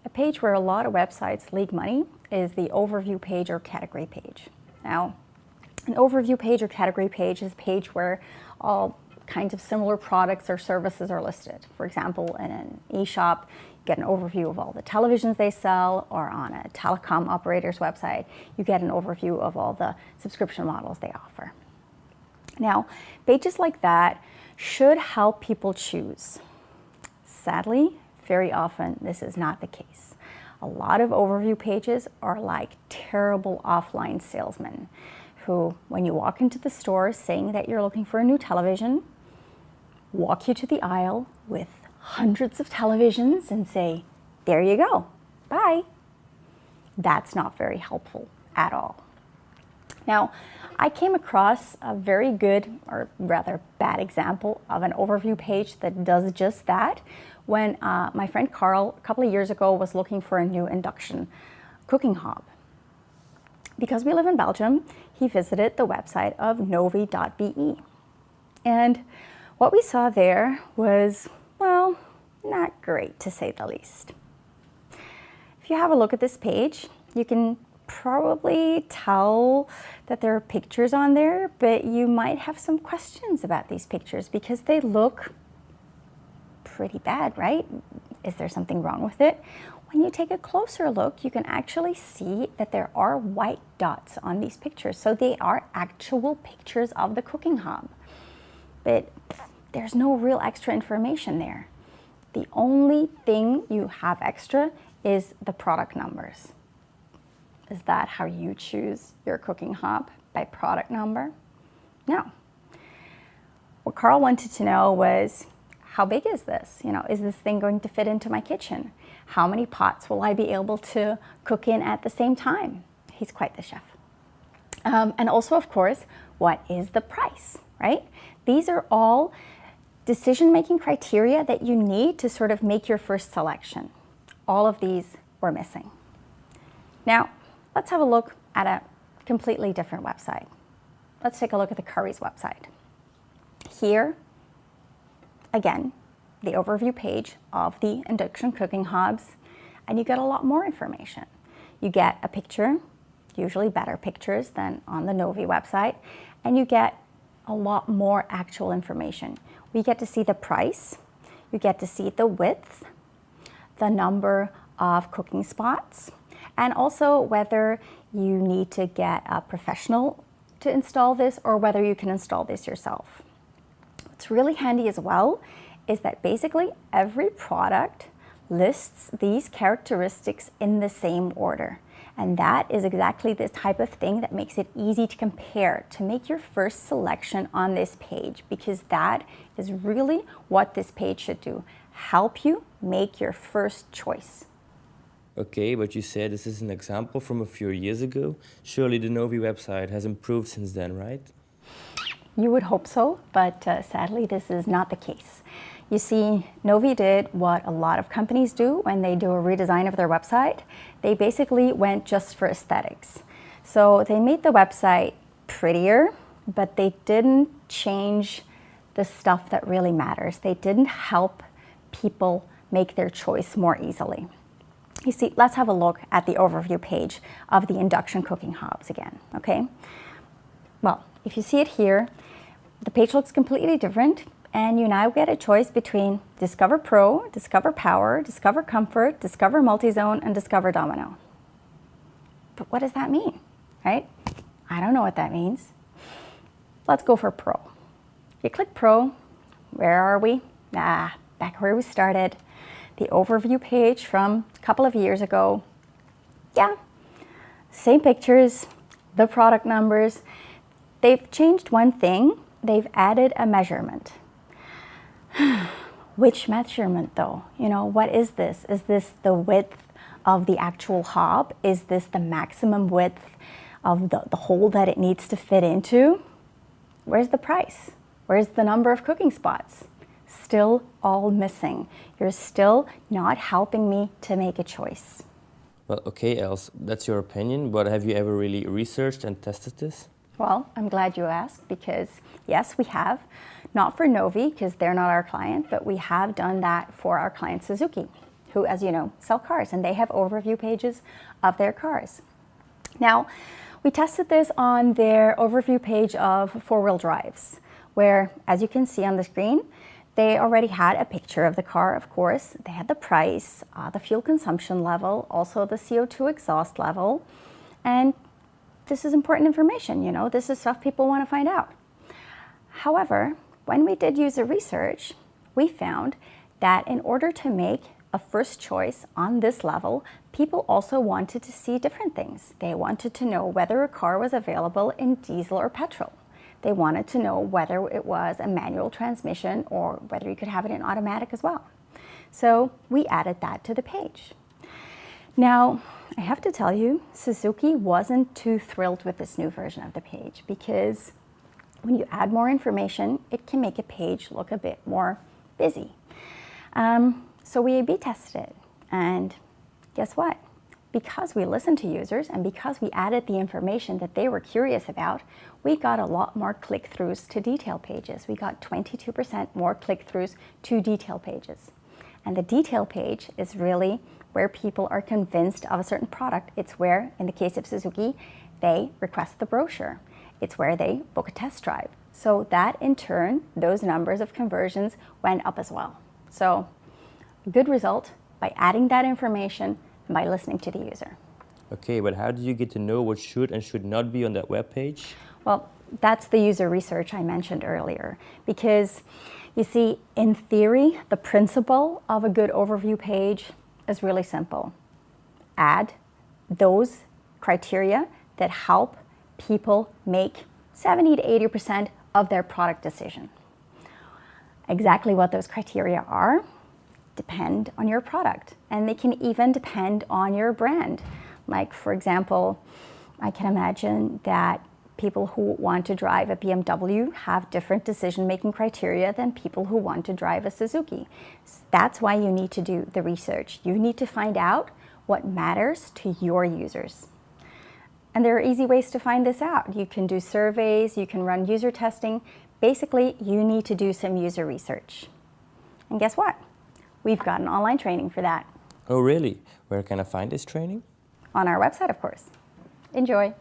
A page where a lot of websites leak money is the overview page or category page. Now, an overview page or category page is a page where all kinds of similar products or services are listed. For example, in an e-shop, you get an overview of all the televisions they sell, or on a telecom operator's website, you get an overview of all the subscription models they offer. Now, pages like that should help people choose. Sadly, very often this is not the case. A lot of overview pages are like terrible offline salesmen who, when you walk into the store saying that you're looking for a new television, walk you to the aisle with hundreds of televisions and say, there you go, bye. That's not very helpful at all. Now, I came across a very good, or rather bad example of an overview page that does just that when my friend Carl, a couple of years ago, was looking for a new induction cooking hob. Because we live in Belgium, he visited the website of novi.be. And what we saw there was, well, not great to say the least. If you have a look at this page, you can probably tell that there are pictures on there, but you might have some questions about these pictures because they look pretty bad, right? Is there something wrong with it? When you take a closer look, you can actually see that there are white dots on these pictures. So they are actual pictures of the cooking hob. But there's no real extra information there. The only thing you have extra is the product numbers. Is that how you choose your cooking hob? By product number? No. What Carl wanted to know was, how big is this? You know, is this thing going to fit into my kitchen? How many pots will I be able to cook in at the same time? He's quite the chef. And also, of course, what is the price, right? These are all decision-making criteria that you need to sort of make your first selection. All of these were missing. Now, let's have a look at a completely different website. Let's take a look at the Curry's website. Here, again, the overview page of the induction cooking hobs, and you get a lot more information. You get a picture, usually better pictures than on the Novi website, and you get a lot more actual information. We get to see the price, you get to see the width, the number of cooking spots, and also whether you need to get a professional to install this or whether you can install this yourself. What's really handy as well is that basically every product lists these characteristics in the same order. And that is exactly the type of thing that makes it easy to compare, to make your first selection on this page, because that is really what this page should do. Help you make your first choice. Okay, but you said this is an example from a few years ago. Surely the Novi website has improved since then, right? You would hope so, but sadly this is not the case. You see, Novi did what a lot of companies do when they do a redesign of their website. They basically went just for aesthetics. So they made the website prettier, but they didn't change the stuff that really matters. They didn't help people make their choice more easily. You see, let's have a look at the overview page of the induction cooking hobs again, okay? Well, if you see it here, the page looks completely different, and you now get a choice between Discover Pro, Discover Power, Discover Comfort, Discover Multi-Zone, and Discover Domino. But what does that mean, right? I don't know what that means. Let's go for Pro. You click Pro, where are we? Back where we started. The overview page from a couple of years ago. Yeah, same pictures, the product numbers. They've changed one thing. They've added a measurement. Which measurement though? You know, what is this? Is this the width of the actual hob? Is this the maximum width of the hole that it needs to fit into? Where's the price? Where's the number of cooking spots? Still all missing. You're still not helping me to make a choice. Well, okay, Els, that's your opinion, but have you ever really researched and tested this? Well, I'm glad you asked, because yes, we have. Not for Novi, because they're not our client, but we have done that for our client Suzuki, who, as you know, sell cars, and they have overview pages of their cars. Now, we tested this on their overview page of four-wheel drives, where, as you can see on the screen, they already had a picture of the car, of course. They had the price, the fuel consumption level, also the CO2 exhaust level. And this is important information, you know, this is stuff people want to find out. However, when we did user research, we found that in order to make a first choice on this level, people also wanted to see different things. They wanted to know whether a car was available in diesel or petrol. They wanted to know whether it was a manual transmission or whether you could have it in automatic as well. So we added that to the page. Now, I have to tell you, Suzuki wasn't too thrilled with this new version of the page because when you add more information, it can make a page look a bit more busy. So we A/B tested it, and guess what? Because we listened to users and because we added the information that they were curious about, we got a lot more click-throughs to detail pages. We got 22% more click-throughs to detail pages. And the detail page is really where people are convinced of a certain product. It's where, in the case of Suzuki, they request the brochure. It's where they book a test drive. So that, in turn, those numbers of conversions went up as well. So, good result by adding that information and by listening to the user. Okay, but how do you get to know what should and should not be on that web page? Well, that's the user research I mentioned earlier. Because, you see, in theory, the principle of a good overview page is really simple. Add those criteria that help people make 70 to 80% of their product decision. Exactly what those criteria are depend on your product, and they can even depend on your brand. Like, for example, I can imagine that people who want to drive a BMW have different decision-making criteria than people who want to drive a Suzuki. That's why you need to do the research. You need to find out what matters to your users. And there are easy ways to find this out. You can do surveys, you can run user testing. Basically, you need to do some user research. And guess what? We've got an online training for that. Oh, really? Where can I find this training? On our website, of course. Enjoy.